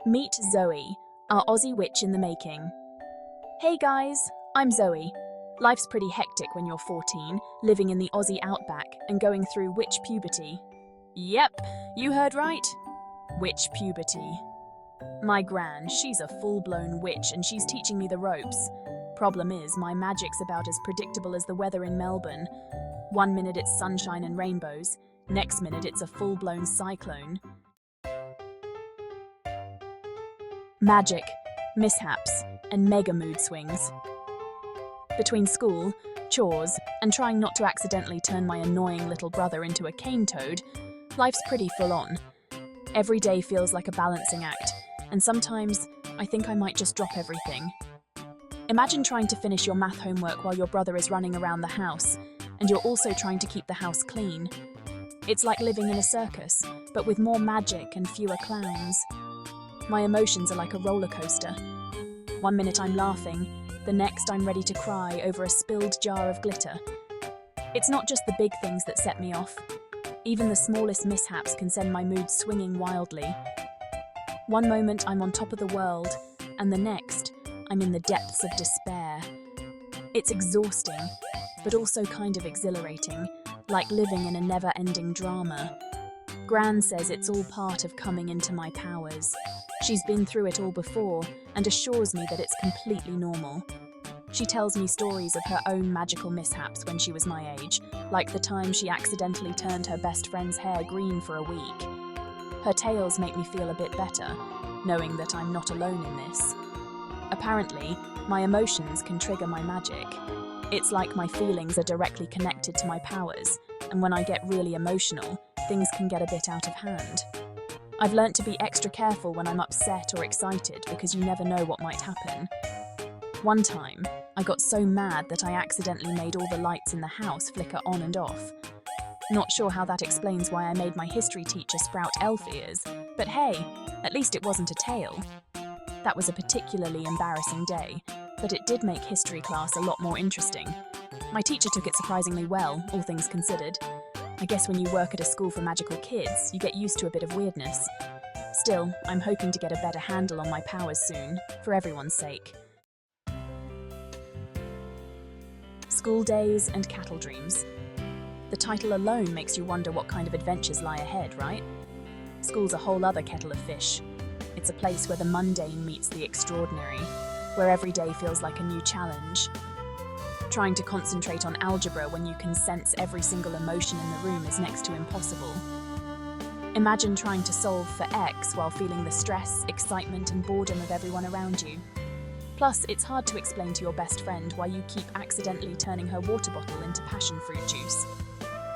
Meet Zoe, our Aussie witch in the making. Hey guys, I'm Zoe. Life's pretty hectic when you're 14, living in the Aussie outback and going through witch puberty. Yep, you heard right. Witch puberty. My gran, she's a full-blown witch and she's teaching me the ropes. Problem is, my magic's about as predictable as the weather in Melbourne. 1 minute it's sunshine and rainbows, next minute it's a full-blown cyclone. Magic, mishaps, and mega mood swings. Between school, chores, and trying not to accidentally turn my annoying little brother into a cane toad, life's pretty full on. Every day feels like a balancing act, and sometimes I think I might just drop everything. Imagine trying to finish your math homework while your brother is running around the house, and you're also trying to keep the house clean. It's like living in a circus, but with more magic and fewer clowns. My emotions are like a roller coaster. 1 minute I'm laughing, the next I'm ready to cry over a spilled jar of glitter. It's not just the big things that set me off. Even the smallest mishaps can send my mood swinging wildly. One moment I'm on top of the world, and the next I'm in the depths of despair. It's exhausting, but also kind of exhilarating, like living in a never-ending drama. Gran says it's all part of coming into my powers. She's been through it all before and assures me that it's completely normal. She tells me stories of her own magical mishaps when she was my age, like the time she accidentally turned her best friend's hair green for a week. Her tales make me feel a bit better, knowing that I'm not alone in this. Apparently, my emotions can trigger my magic. It's like my feelings are directly connected to my powers, and when I get really emotional, things can get a bit out of hand. I've learnt to be extra careful when I'm upset or excited because you never know what might happen. One time, I got so mad that I accidentally made all the lights in the house flicker on and off. Not sure how that explains why I made my history teacher sprout elf ears, but hey, at least it wasn't a tail. That was a particularly embarrassing day, but it did make history class a lot more interesting. My teacher took it surprisingly well, all things considered. I guess when you work at a school for magical kids, you get used to a bit of weirdness. Still, I'm hoping to get a better handle on my powers soon, for everyone's sake. School days and cattle dreams. The title alone makes you wonder what kind of adventures lie ahead, right? School's a whole other kettle of fish. It's a place where the mundane meets the extraordinary, where every day feels like a new challenge. Trying to concentrate on algebra when you can sense every single emotion in the room is next to impossible. Imagine trying to solve for X while feeling the stress, excitement, and boredom of everyone around you. Plus, it's hard to explain to your best friend why you keep accidentally turning her water bottle into passion fruit juice.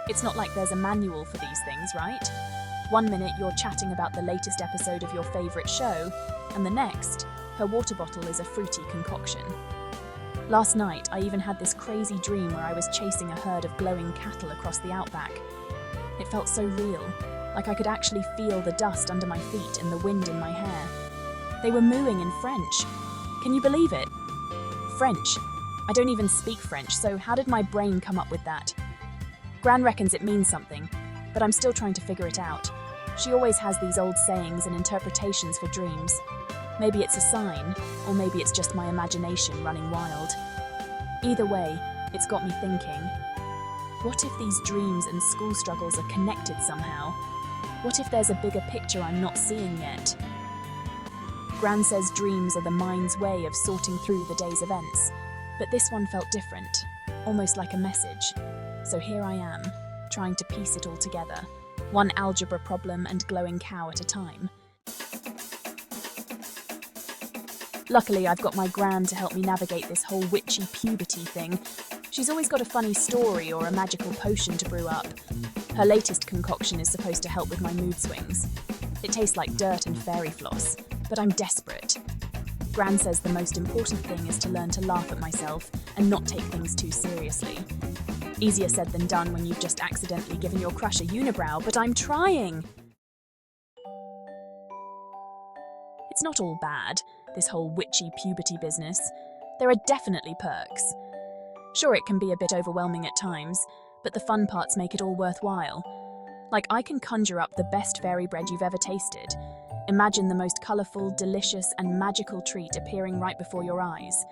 It's not like there's a manual for these things, right? 1 minute you're chatting about the latest episode of your favourite show, and the next, her water bottle is a fruity concoction. Last night, I even had this crazy dream where I was chasing a herd of glowing cattle across the outback. It felt so real, like I could actually feel the dust under my feet and the wind in my hair. They were mooing in French. Can you believe it? French. I don't even speak French, so how did my brain come up with that? Gran reckons it means something, but I'm still trying to figure it out. She always has these old sayings and interpretations for dreams. Maybe it's a sign, or maybe it's just my imagination running wild. Either way, it's got me thinking. What if these dreams and school struggles are connected somehow? What if there's a bigger picture I'm not seeing yet? Gran says dreams are the mind's way of sorting through the day's events, but this one felt different, almost like a message. So here I am, trying to piece it all together, one algebra problem and glowing cow at a time. Luckily, I've got my gran to help me navigate this whole witchy puberty thing. She's always got a funny story or a magical potion to brew up. Her latest concoction is supposed to help with my mood swings. It tastes like dirt and fairy floss, but I'm desperate. Gran says the most important thing is to learn to laugh at myself and not take things too seriously. Easier said than done when you've just accidentally given your crush a unibrow, but I'm trying! It's not all bad, this whole witchy puberty business. There are definitely perks. Sure, it can be a bit overwhelming at times, but the fun parts make it all worthwhile. Like, I can conjure up the best fairy bread you've ever tasted. Imagine the most colourful, delicious, and magical treat appearing right before your eyes.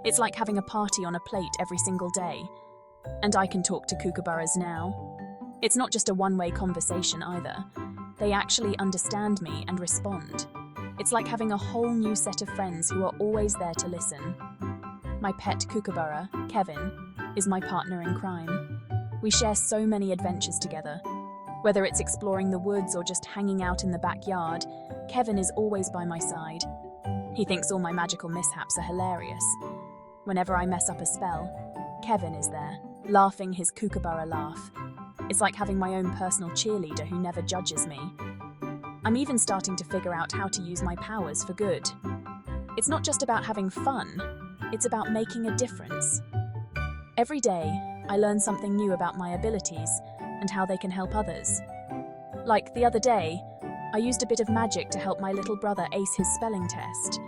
It's like having a party on a plate every single day. And I can talk to kookaburras now. It's not just a one-way conversation either. They actually understand me and respond. It's like having a whole new set of friends who are always there to listen. My pet kookaburra, Kevin, is my partner in crime. We share so many adventures together. Whether it's exploring the woods or just hanging out in the backyard, Kevin is always by my side. He thinks all my magical mishaps are hilarious. Whenever I mess up a spell, Kevin is there, laughing his kookaburra laugh. It's like having my own personal cheerleader who never judges me. I'm even starting to figure out how to use my powers for good. It's not just about having fun, it's about making a difference. Every day, I learn something new about my abilities and how they can help others. Like the other day, I used a bit of magic to help my little brother ace his spelling test.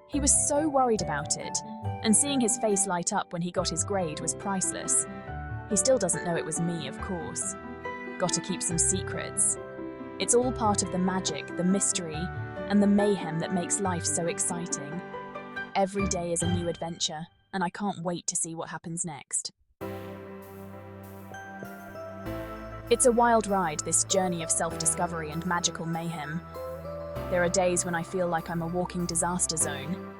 He was so worried about it, and seeing his face light up when he got his grade was priceless. He still doesn't know it was me, of course. Gotta keep some secrets. It's all part of the magic, the mystery, and the mayhem that makes life so exciting. Every day is a new adventure, and I can't wait to see what happens next. It's a wild ride, this journey of self-discovery and magical mayhem. There are days when I feel like I'm a walking disaster zone.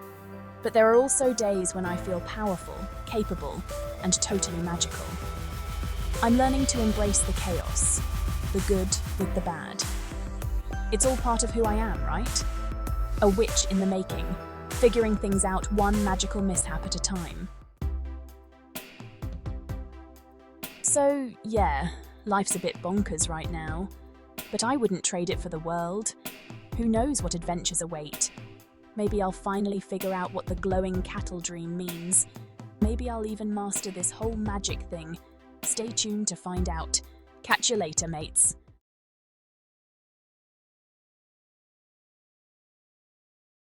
But there are also days when I feel powerful, capable, and totally magical. I'm learning to embrace the chaos, the good with the bad. It's all part of who I am, right? A witch in the making, figuring things out one magical mishap at a time. So, yeah, life's a bit bonkers right now, but I wouldn't trade it for the world. Who knows what adventures await? Maybe I'll finally figure out what the glowing cattle dream means. Maybe I'll even master this whole magic thing. Stay tuned to find out. Catch you later, mates.